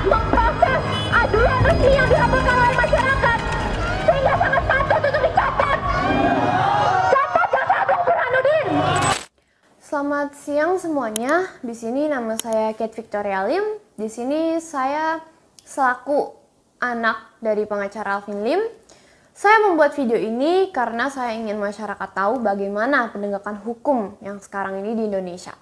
memproses aduan resmi yang dilaporkan oleh masyarakat, sehingga sangat patut untuk dicatat. Catat Jaksa Agung Burhanuddin. Selamat siang semuanya. Di sini nama saya Kate Victoria Lim. Di sini saya selaku anak dari pengacara Alvin Lim. Saya membuat video ini karena saya ingin masyarakat tahu bagaimana penegakan hukum yang sekarang ini di Indonesia.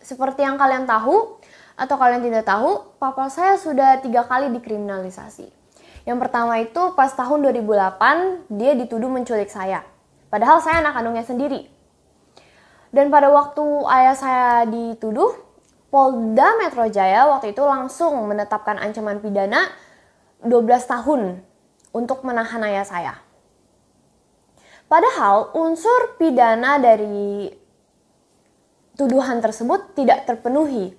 Seperti yang kalian tahu atau kalian tidak tahu, papa saya sudah 3 kali dikriminalisasi. Yang pertama itu pas tahun 2008, dia dituduh menculik saya. Padahal saya anak kandungnya sendiri. Dan pada waktu ayah saya dituduh, Polda Metro Jaya waktu itu langsung menetapkan ancaman pidana 12 tahun untuk menahan ayah saya. Padahal unsur pidana dari tuduhan tersebut tidak terpenuhi.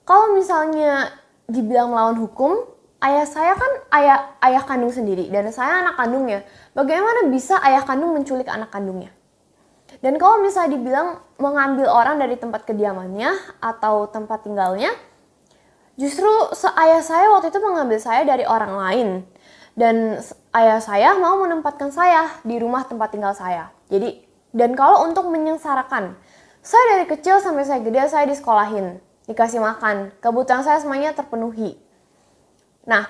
Kalau misalnya dibilang melawan hukum, ayah saya kan ayah kandung sendiri dan saya anak kandungnya. Bagaimana bisa ayah kandung menculik anak kandungnya? Dan kalau misalnya dibilang mengambil orang dari tempat kediamannya atau tempat tinggalnya, justru ayah saya waktu itu mengambil saya dari orang lain. Dan ayah saya mau menempatkan saya di rumah tempat tinggal saya. Jadi, dan kalau untuk menyengsarakan, saya dari kecil sampai saya gede saya disekolahin, dikasih makan, kebutuhan saya semuanya terpenuhi. Nah,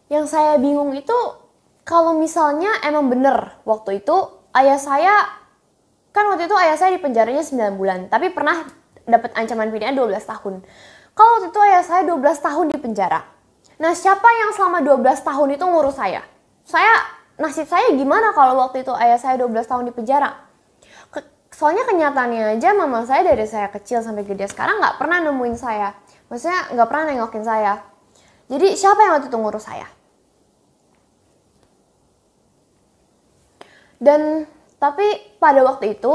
yang saya bingung itu kalau misalnya emang bener waktu itu ayah saya, kan waktu itu ayah saya dipenjaranya 9 bulan, tapi pernah dapat ancaman pidana 12 tahun. Kalau waktu itu ayah saya 12 tahun di penjara. Nah, siapa yang selama 12 tahun itu ngurus saya? Nasib saya gimana kalau waktu itu ayah saya 12 tahun di penjara? Soalnya kenyataannya aja mama saya dari saya kecil sampai gede sekarang nggak pernah nemuin saya. Maksudnya nggak pernah nengokin saya. Jadi siapa yang waktu itu ngurus saya? Dan tapi pada waktu itu,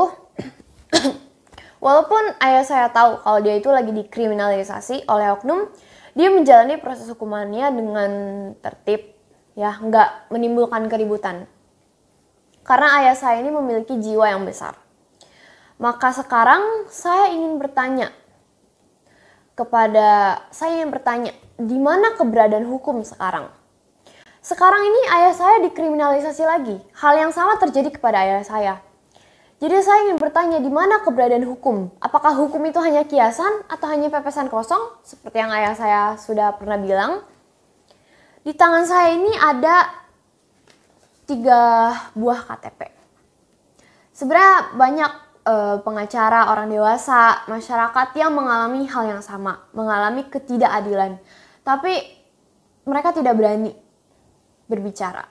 walaupun ayah saya tahu kalau dia itu lagi dikriminalisasi oleh oknum, dia menjalani proses hukumannya dengan tertib, ya, nggak menimbulkan keributan. Karena ayah saya ini memiliki jiwa yang besar. Maka sekarang saya ingin bertanya, di mana keberadaan hukum sekarang? Sekarang ini ayah saya dikriminalisasi lagi. Hal yang sama terjadi kepada ayah saya. Jadi saya ingin bertanya, di mana keberadaan hukum? Apakah hukum itu hanya kiasan atau hanya pepesan kosong? Seperti yang ayah saya sudah pernah bilang. Di tangan saya ini ada 3 buah KTP. Sebenarnya banyak pengacara, orang dewasa, masyarakat yang mengalami hal yang sama. Mengalami ketidakadilan. Tapi mereka tidak berani berbicara.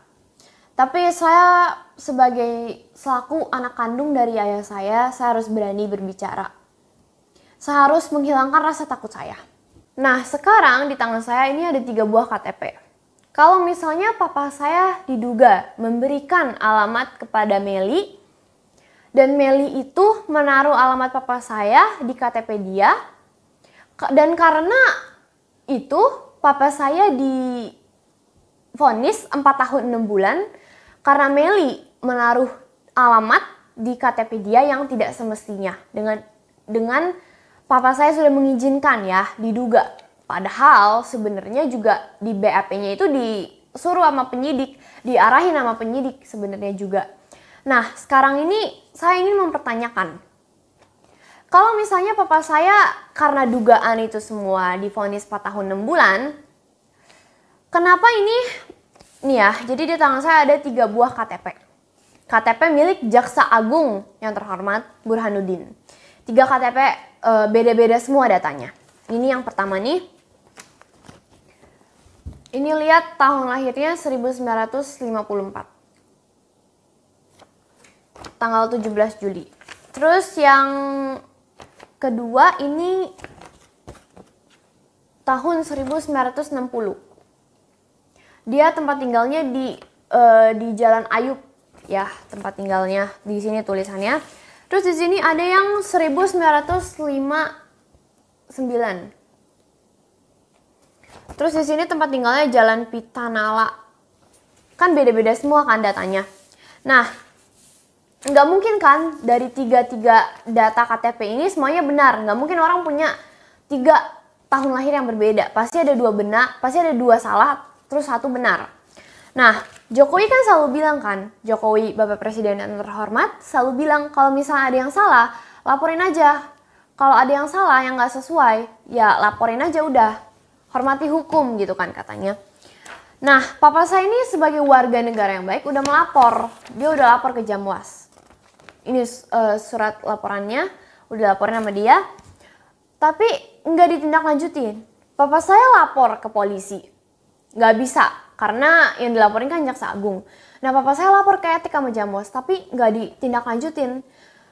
Tapi saya sebagai selaku anak kandung dari ayah saya harus berani berbicara. Saya harus menghilangkan rasa takut saya. Nah, sekarang di tangan saya ini ada 3 buah KTP. Kalau misalnya papa saya diduga memberikan alamat kepada Meli, dan Meli itu menaruh alamat papa saya di KTP dia, dan karena itu papa saya divonis 4 tahun 6 bulan, karena Meli menaruh alamat di KTP dia yang tidak semestinya. Dengan papa saya sudah mengizinkan ya, diduga. Padahal sebenarnya juga di BAP-nya itu disuruh sama penyidik, diarahin sama penyidik sebenarnya juga. Nah, sekarang ini saya ingin mempertanyakan. Kalau misalnya papa saya karena dugaan itu semua divonis 4 tahun 6 bulan, kenapa ini nih ya, jadi di tangan saya ada 3 buah KTP. KTP milik Jaksa Agung yang terhormat Burhanuddin. 3 KTP beda-beda semua datanya. Ini yang pertama nih. Ini lihat tahun lahirnya 1954. Tanggal 17 Juli. Terus yang kedua ini tahun 1960. Dia tempat tinggalnya di Jalan Ayub, ya tempat tinggalnya di sini tulisannya. Terus di sini ada yang 1959. Terus di sini tempat tinggalnya Jalan Pitanala. Kan beda-beda semua kan datanya. Nah, nggak mungkin kan dari tiga data KTP ini semuanya benar. Nggak mungkin orang punya 3 tahun lahir yang berbeda. Pasti ada dua salah, terus satu benar. Nah, Jokowi kan selalu bilang kan, Jokowi Bapak Presiden yang terhormat selalu bilang kalau misalnya ada yang salah, laporin aja. Kalau ada yang salah, yang nggak sesuai, ya laporin aja udah. Hormati hukum gitu kan katanya. Nah, papa saya ini sebagai warga negara yang baik udah melapor. Dia udah lapor ke Jamwas. Ini surat laporannya, udah laporin sama dia. Tapi nggak ditindaklanjutin. Papa saya lapor ke polisi. Nggak bisa, karena yang dilaporin kan Jaksa Agung. Nah, papa saya lapor ke etik sama Jamwas, tapi nggak ditindaklanjutin.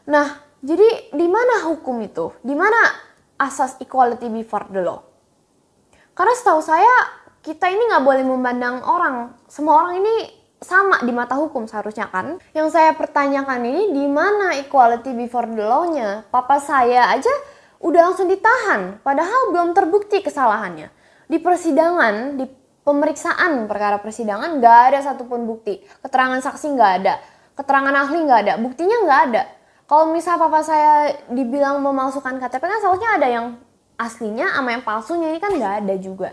Nah, jadi di mana hukum itu? Di mana asas equality before the law? Karena setahu saya, kita ini nggak boleh memandang orang. Semua orang ini sama di mata hukum seharusnya kan. Yang saya pertanyakan ini, di mana equality before the law-nya? Papa saya aja udah langsung ditahan, padahal belum terbukti kesalahannya. Di persidangan, di pemeriksaan perkara persidangan, nggak ada satupun bukti. Keterangan saksi nggak ada, keterangan ahli nggak ada, buktinya nggak ada. Kalau misalnya papa saya dibilang memalsukan KTP kan seharusnya ada yang aslinya sama yang palsunya, ini kan nggak ada juga.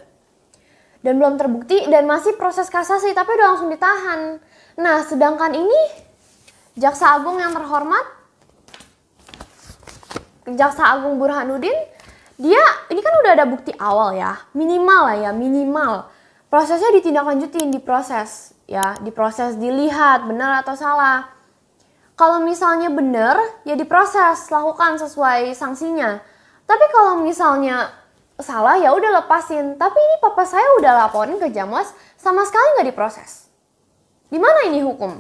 Dan belum terbukti dan masih proses kasasi, tapi udah langsung ditahan. Nah, sedangkan ini Jaksa Agung yang terhormat, Jaksa Agung Burhanuddin, dia ini kan udah ada bukti awal ya, minimal. Prosesnya ditindaklanjutin, diproses ya, diproses, dilihat benar atau salah. Kalau misalnya benar, ya diproses, lakukan sesuai sanksinya. Tapi kalau misalnya salah, ya udah lepasin. Tapi ini papa saya udah laporin ke Jamwas, sama sekali nggak diproses. Di mana ini hukum?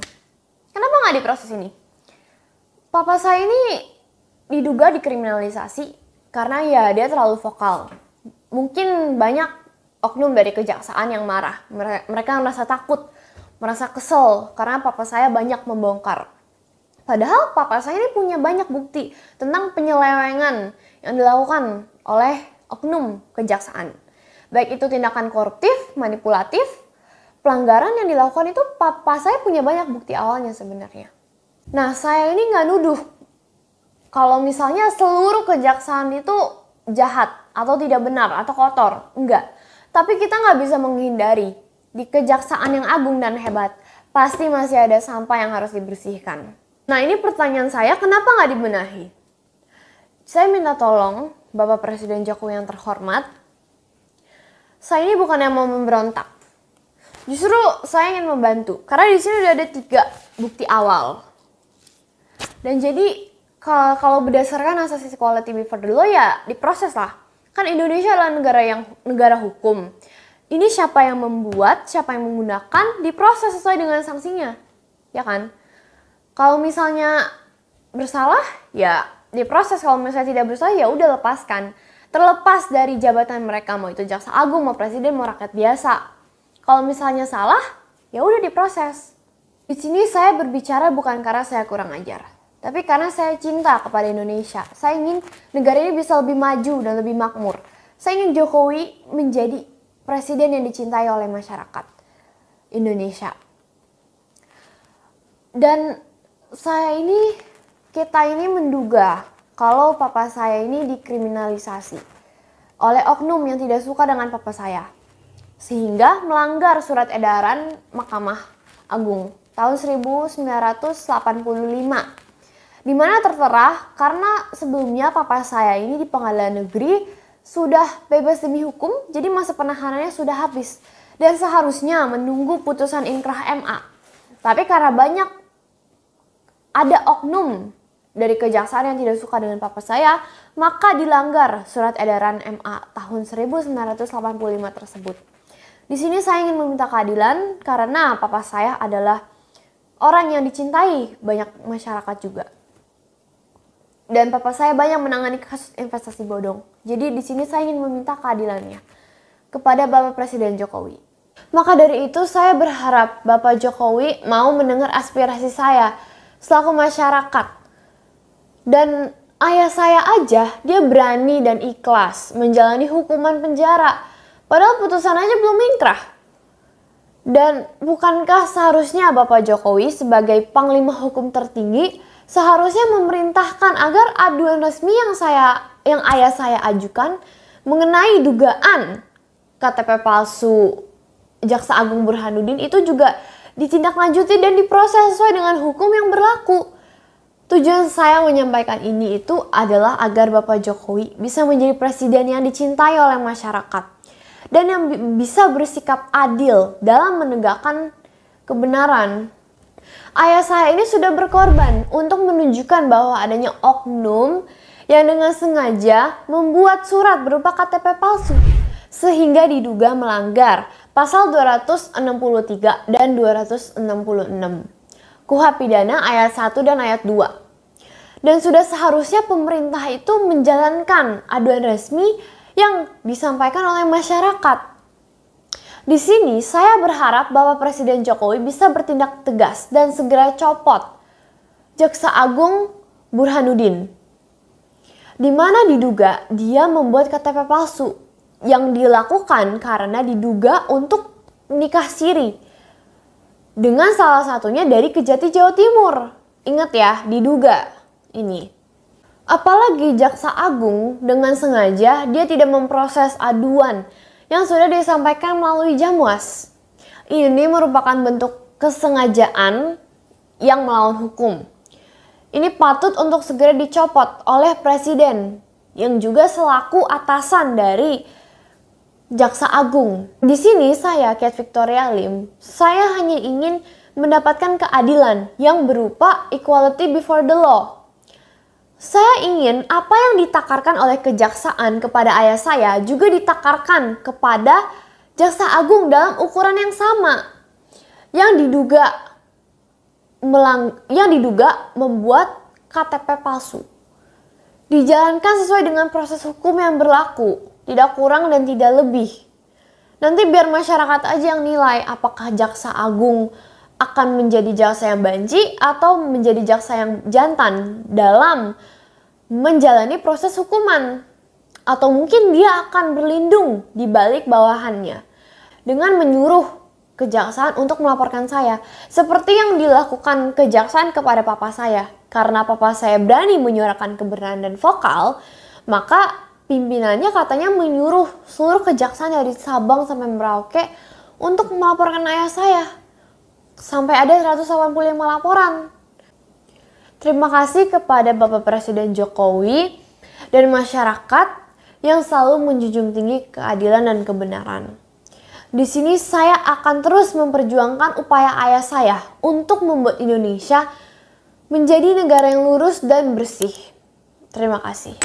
Kenapa nggak diproses ini? Papa saya ini diduga dikriminalisasi karena ya dia terlalu vokal. Mungkin banyak oknum dari kejaksaan yang marah. Mereka merasa takut, merasa kesel karena papa saya banyak membongkar. Padahal papa saya ini punya banyak bukti tentang penyelewengan yang dilakukan oleh oknum kejaksaan. Baik itu tindakan koruptif, manipulatif, pelanggaran yang dilakukan itu papa saya punya banyak bukti awalnya sebenarnya. Nah, saya ini nggak nuduh kalau misalnya seluruh kejaksaan itu jahat atau tidak benar atau kotor. Enggak. Tapi kita nggak bisa menghindari di kejaksaan yang agung dan hebat pasti masih ada sampah yang harus dibersihkan. Nah, ini pertanyaan saya, kenapa nggak dibenahi? Saya minta tolong Bapak Presiden Jokowi yang terhormat, saya ini bukan yang mau memberontak. Justru saya ingin membantu, karena di sini udah ada 3 bukti awal. Dan jadi kalau berdasarkan asas equality before the law ya diproses lah. Kan Indonesia adalah negara hukum. Ini siapa yang membuat, siapa yang menggunakan, diproses sesuai dengan sanksinya. Ya kan? Kalau misalnya bersalah, ya diproses. Kalau misalnya tidak bersalah, ya udah lepaskan. Terlepas dari jabatan mereka, mau itu Jaksa Agung, mau presiden, mau rakyat biasa. Kalau misalnya salah, ya udah diproses. Di sini saya berbicara bukan karena saya kurang ajar, tapi karena saya cinta kepada Indonesia. Saya ingin negara ini bisa lebih maju dan lebih makmur. Saya ingin Jokowi menjadi presiden yang dicintai oleh masyarakat Indonesia. Dan kita ini menduga kalau papa saya ini dikriminalisasi oleh oknum yang tidak suka dengan papa saya. Sehingga melanggar surat edaran Mahkamah Agung tahun 1985. Di mana tertera karena sebelumnya papa saya ini di pengadilan negeri sudah bebas demi hukum, jadi masa penahanannya sudah habis. Dan seharusnya menunggu putusan inkrah MA. Tapi karena banyak ada oknum dari kejaksaan yang tidak suka dengan papa saya, maka dilanggar surat edaran MA tahun 1985 tersebut. Di sini saya ingin meminta keadilan karena papa saya adalah orang yang dicintai banyak masyarakat juga. Dan papa saya banyak menangani kasus investasi bodong. Jadi di sini saya ingin meminta keadilannya kepada Bapak Presiden Jokowi. Maka dari itu saya berharap Bapak Jokowi mau mendengar aspirasi saya selaku masyarakat. Dan ayah saya aja dia berani dan ikhlas menjalani hukuman penjara. Padahal putusan aja belum inkrah. Dan bukankah seharusnya Bapak Jokowi sebagai panglima hukum tertinggi seharusnya memerintahkan agar aduan resmi yang ayah saya ajukan mengenai dugaan KTP palsu Jaksa Agung Burhanuddin itu juga ditindaklanjuti dan diproses sesuai dengan hukum yang berlaku. Tujuan saya menyampaikan ini itu adalah agar Bapak Jokowi bisa menjadi presiden yang dicintai oleh masyarakat dan yang bisa bersikap adil dalam menegakkan kebenaran. Ayah saya ini sudah berkorban untuk menunjukkan bahwa adanya oknum yang dengan sengaja membuat surat berupa KTP palsu sehingga diduga melanggar pasal 263 dan 266 KUHP pidana ayat 1 dan ayat 2. Dan sudah seharusnya pemerintah itu menjalankan aduan resmi yang disampaikan oleh masyarakat. Di sini saya berharap Bapak Presiden Jokowi bisa bertindak tegas dan segera copot Jaksa Agung Burhanuddin, di mana diduga dia membuat KTP palsu yang dilakukan karena diduga untuk nikah siri dengan salah satunya dari Kejati, Jawa Timur. Ingat ya, diduga ini. Apalagi Jaksa Agung dengan sengaja dia tidak memproses aduan yang sudah disampaikan melalui Jamwas. Ini merupakan bentuk kesengajaan yang melawan hukum. Ini patut untuk segera dicopot oleh Presiden yang juga selaku atasan dari Jaksa Agung. Di sini saya, Kat Victoria Lim, saya hanya ingin mendapatkan keadilan yang berupa equality before the law. Saya ingin apa yang ditakarkan oleh kejaksaan kepada ayah saya juga ditakarkan kepada Jaksa Agung dalam ukuran yang sama. Yang diduga membuat KTP palsu dijalankan sesuai dengan proses hukum yang berlaku. Tidak kurang dan tidak lebih. Nanti biar masyarakat aja yang nilai apakah Jaksa Agung akan menjadi jaksa yang banci atau menjadi jaksa yang jantan dalam menjalani proses hukuman. Atau mungkin dia akan berlindung di balik bawahannya dengan menyuruh kejaksaan untuk melaporkan saya. Seperti yang dilakukan kejaksaan kepada papa saya. Karena papa saya berani menyuarakan kebenaran dan vokal, maka pimpinannya katanya menyuruh seluruh kejaksaan dari Sabang sampai Merauke untuk melaporkan ayah saya. Sampai ada 185 laporan. Terima kasih kepada Bapak Presiden Jokowi dan masyarakat yang selalu menjunjung tinggi keadilan dan kebenaran. Di sini saya akan terus memperjuangkan upaya ayah saya untuk membuat Indonesia menjadi negara yang lurus dan bersih. Terima kasih.